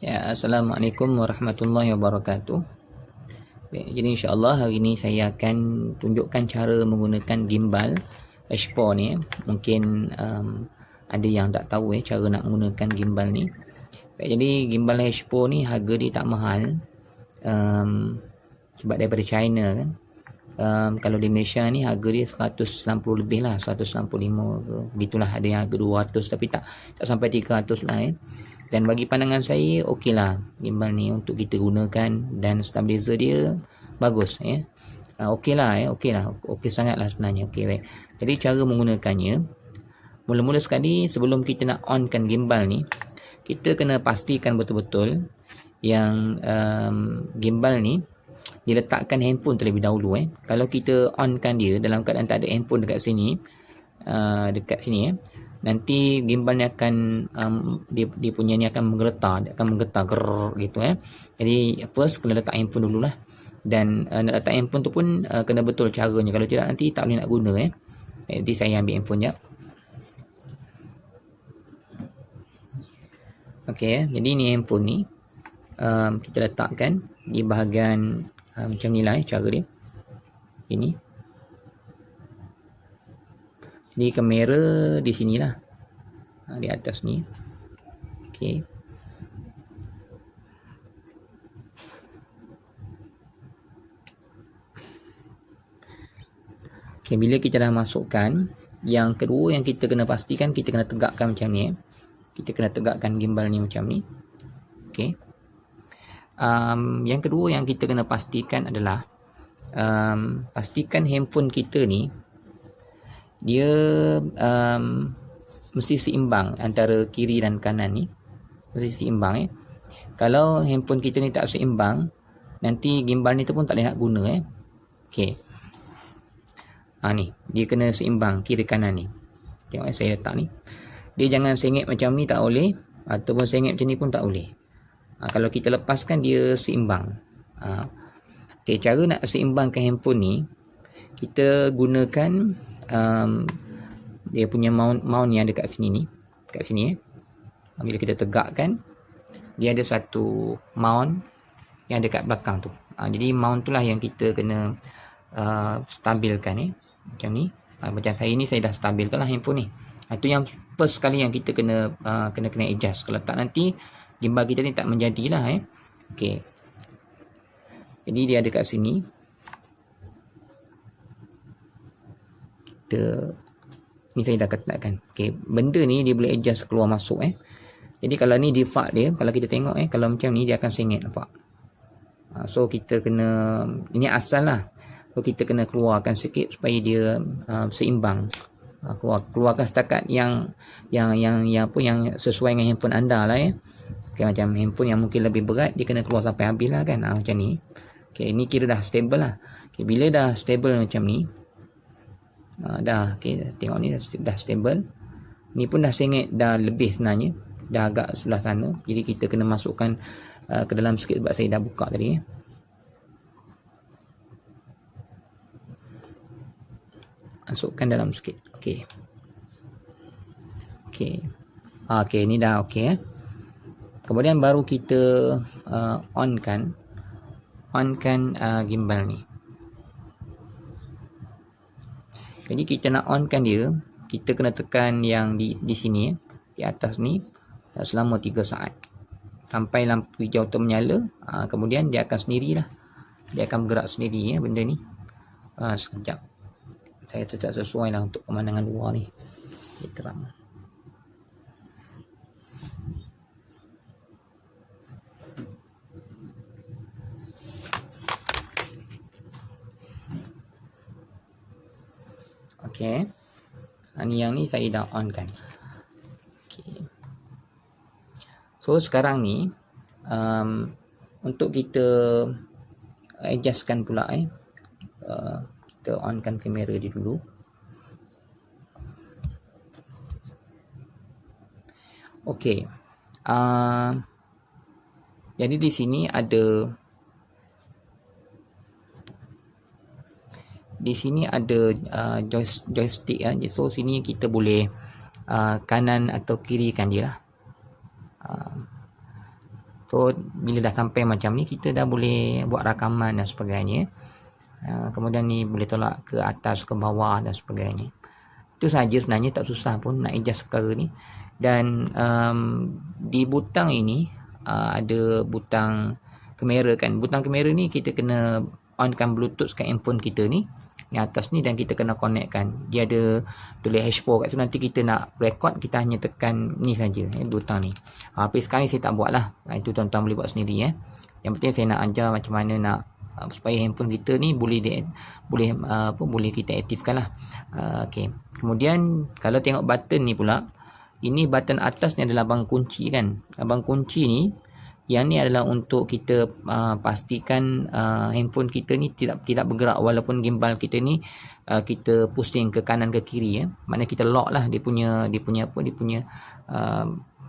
Ya, Assalamualaikum warahmatullahi wabarakatuh. Baik, jadi insyaAllah hari ini saya akan tunjukkan cara menggunakan gimbal H4 ni. Mungkin ada yang tak tahu cara nak menggunakan gimbal ni. Baik, jadi gimbal H4 ni harga dia tak mahal, sebab daripada China kan. Kalau di Malaysia ni harga dia 190 lebih lah, 165 ke, begitulah. Ada yang harga 200 tapi tak sampai 300 lah Dan bagi pandangan saya, okey lah gimbal ni untuk kita gunakan, dan stabilizer dia bagus okey lah okey sangat lah sebenarnya. Okey, baik. Jadi cara menggunakannya, mula-mula sekali sebelum kita nak onkan gimbal ni, kita kena pastikan betul-betul yang gimbal ni diletakkan handphone terlebih dahulu. Kalau kita onkan dia dalam keadaan tak ada handphone dekat sini, nanti gimbal ni akan dia punya ni akan menggetar ger gitu. Jadi first kena letak handphone dululah, dan nak letak handphone tu pun kena betul caranya, kalau tidak nanti tak boleh nak guna. Jadi saya ambil handphone jap. Okey, jadi ni handphone ni kita letakkan di bahagian macam ni lah cara dia. Ini. Jadi kamera di sinilah, di atas ni. Okey. Okey, bila kita dah masukkan, yang kedua yang kita kena pastikan, kita kena tegakkan macam ni. Kita kena tegakkan gimbal ni macam ni. Okey. Yang kedua yang kita kena pastikan adalah pastikan handphone kita ni dia mesti seimbang antara kiri dan kanan ni, mesti seimbang. Kalau handphone kita ni tak seimbang, nanti gimbal ni tu pun tak boleh nak guna. Okey. Ni dia kena seimbang kiri kanan ni. Tengok saya letak ni, dia jangan sengit macam ni, tak boleh, ataupun sengit macam ni pun tak boleh. Kalau kita lepaskan, dia seimbang. Okey, cara nak seimbangkan handphone ni, kita gunakan dia punya mount yang dekat sini ni, dekat sini. Bila kita tegakkan, dia ada satu mount yang dekat belakang tu. Jadi mount tu lah yang kita kena stabilkan macam ni. Macam saya ni, saya dah stabilkan lah handphone ni. Itu yang first sekali yang kita kena adjust. Kalau tak, nanti gimbal kita ni tak menjadilah. Okey. Jadi dia ada kat sini. Ni saya dah letakkan. Okey, benda ni dia boleh adjust keluar masuk. Jadi kalau ni default dia, kalau kita tengok kalau macam ni dia akan sengit, nampak. So kita kena, ini asal lah. So kita kena keluarkan sikit supaya dia seimbang. Keluarkan setakat yang sesuai dengan handphone anda lah. Okay, macam handphone yang mungkin lebih berat, dia kena keluar sampai habis lah kan. Macam ni. Okay, ni kira dah stable lah. Okay, bila dah stable macam ni, okay, tengok ni dah stable. Ni pun dah sengit, dah lebih sebenarnya, dah agak sebelah sana. Jadi kita kena masukkan ke dalam sikit, sebab saya dah buka tadi. Masukkan dalam sikit. Okey. Okey. Okey, ni dah okey. Kemudian baru kita onkan gimbal ni. Jadi kita nak onkan dia, kita kena tekan yang di sini, di atas ni, selama 3 saat. Sampai lampu hijau tu menyala, kemudian dia akan sendirilah. Dia akan bergerak sendiri benda ni. Sekejap. Saya tak sesuai lah untuk pemandangan luar ni. Terang. Okey. Ni yang ni saya dah on kan. Okey. So sekarang ni untuk kita adjustkan pula kita onkan kamera dia dulu. Okey. Jadi di sini ada joystick so sini kita boleh kanan atau kiri kan dia lah. So bila dah sampai macam ni, kita dah boleh buat rakaman dan sebagainya. Kemudian ni boleh tolak ke atas, ke bawah dan sebagainya. Itu saja sebenarnya, tak susah pun nak adjust perkara ni. Dan di butang ini ada butang kamera kan. Butang kamera ni kita kena onkan bluetooth kat handphone kita ni, yang atas ni, dan kita kena connectkan. Dia ada tulis H4 kat situ. Nanti kita nak record, kita hanya tekan ni saja, butang ni. Tapi sekarang ni saya tak buat lah. Itu tuan-tuan boleh buat sendiri. Yang penting saya nak ajar macam mana nak supaya handphone kita ni boleh kita aktifkan lah. Okay. Kemudian kalau tengok button ni pula, ini button atas ni adalah abang kunci kan. Abang kunci ni, yang ni adalah untuk kita pastikan handphone kita ni tidak bergerak walaupun gimbal kita ni kita pusing ke kanan ke kiri. Maknanya kita lock lah dia punya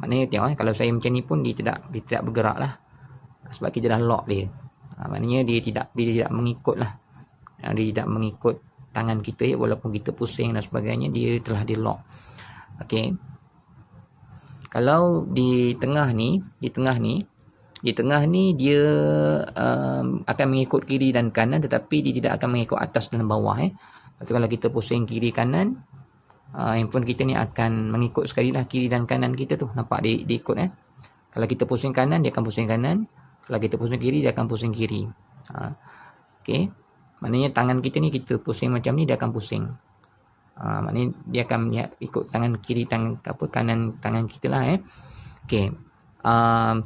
maknanya tengok kalau saya macam ni pun dia tidak bergerak lah, sebab kita dah lock dia. Maknanya dia tidak mengikut lah, dia tidak mengikut tangan kita walaupun kita pusing dan sebagainya, dia telah di lock. Okey. Kalau di tengah ni dia akan mengikut kiri dan kanan, tetapi dia tidak akan mengikut atas dan bawah. Kalau kita pusing kiri kanan, handphone kita ni akan mengikut sekali lah kiri dan kanan kita tu. Nampak dia ikut. Kalau kita pusing kanan, dia akan pusing kanan. Kalau kita pusing kiri, dia akan pusing kiri. Okey. Maknanya tangan kita ni, kita pusing macam ni, dia akan pusing. Maknanya dia akan ikut tangan kiri, kanan tangan kita lah. Okey.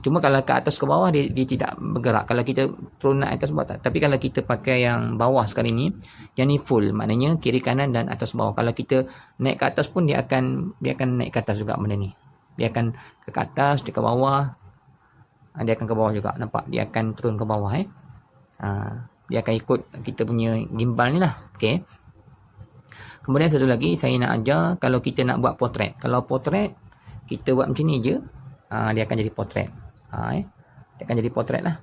Cuma kalau ke atas ke bawah dia tidak bergerak. Kalau kita turun naik atas bawah tak. Tapi kalau kita pakai yang bawah sekali ni, yang ni full, maknanya kiri kanan dan atas bawah. Kalau kita naik ke atas pun dia akan naik ke atas juga benda ni. Dia akan ke atas, dia ke bawah. Dia akan ke bawah juga. Nampak? Dia akan turun ke bawah. Dia akan ikut kita punya gimbal ni lah. Okay. Kemudian satu lagi saya nak ajar, kalau kita nak buat potret. Kalau potret, kita buat macam ni je. Dia akan jadi potret. Dia akan jadi potret lah.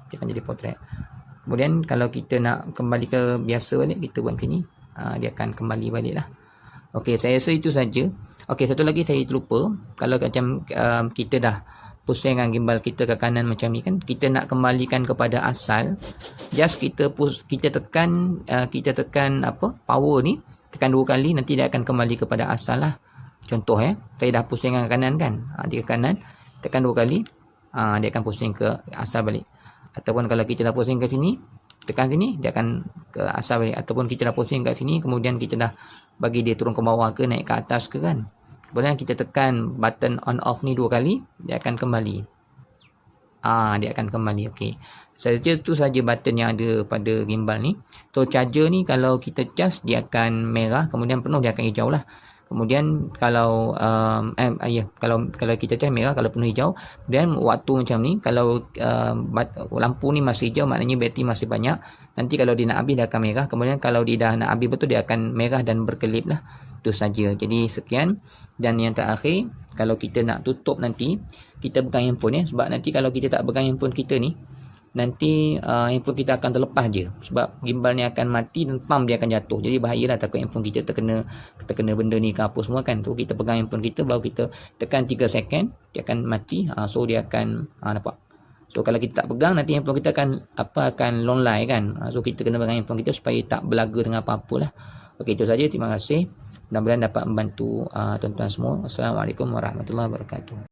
Dia akan jadi potret. Kemudian kalau kita nak kembali ke biasa balik, kita buat macam ni. Dia akan kembali balik lah. Okay, saya rasa itu saja. Okay, satu lagi saya terlupa. Kalau macam kita dah pusingkan gimbal kita ke kanan macam ni kan, kita nak kembalikan kepada asal, just kita tekan power ni, tekan 2 kali, nanti dia akan kembali kepada asal lah. Contoh saya dah pusingkan ke kanan kan, dia ke kanan, tekan 2 kali, dia akan pusing ke asal balik. Ataupun kalau kita dah pusing ke sini, tekan sini, dia akan ke asal balik. Ataupun kita dah pusing kat sini, kemudian kita dah bagi dia turun ke bawah ke naik ke atas ke kan, kemudian kita tekan button on off ni 2 kali, dia akan kembali. Dia akan kembali. Okey. Saja tu saja button yang ada pada gimbal ni. So charger ni kalau kita charge dia akan merah, kemudian penuh dia akan hijau lah. Kemudian kalau kalau kita charge merah, kalau penuh hijau. Kemudian waktu macam ni, kalau lampu ni masih hijau, maknanya bateri masih banyak. Nanti kalau dia nak habis dia akan merah. Kemudian kalau dia dah nak habis betul, dia akan merah dan berkelip lah. Itu saja. Jadi sekian. Dan yang terakhir, kalau kita nak tutup nanti, kita pegang handphone sebab nanti kalau kita tak pegang handphone kita ni, nanti handphone kita akan terlepas je, sebab gimbal ni akan mati dan pump dia akan jatuh. Jadi bahayalah, takut handphone kita terkena benda ni ke apa semua kan. Tu kita pegang handphone kita, baru kita tekan 3 second, dia akan mati. So dia akan nampak. So kalau kita tak pegang, nanti handphone kita akan longlai kan. So kita kena pegang handphone kita supaya tak berlaga dengan apa-apalah. Okey, itu saja. Terima kasih. Mudah-mudahan dapat membantu tuan-tuan semua. Assalamualaikum warahmatullahi wabarakatuh.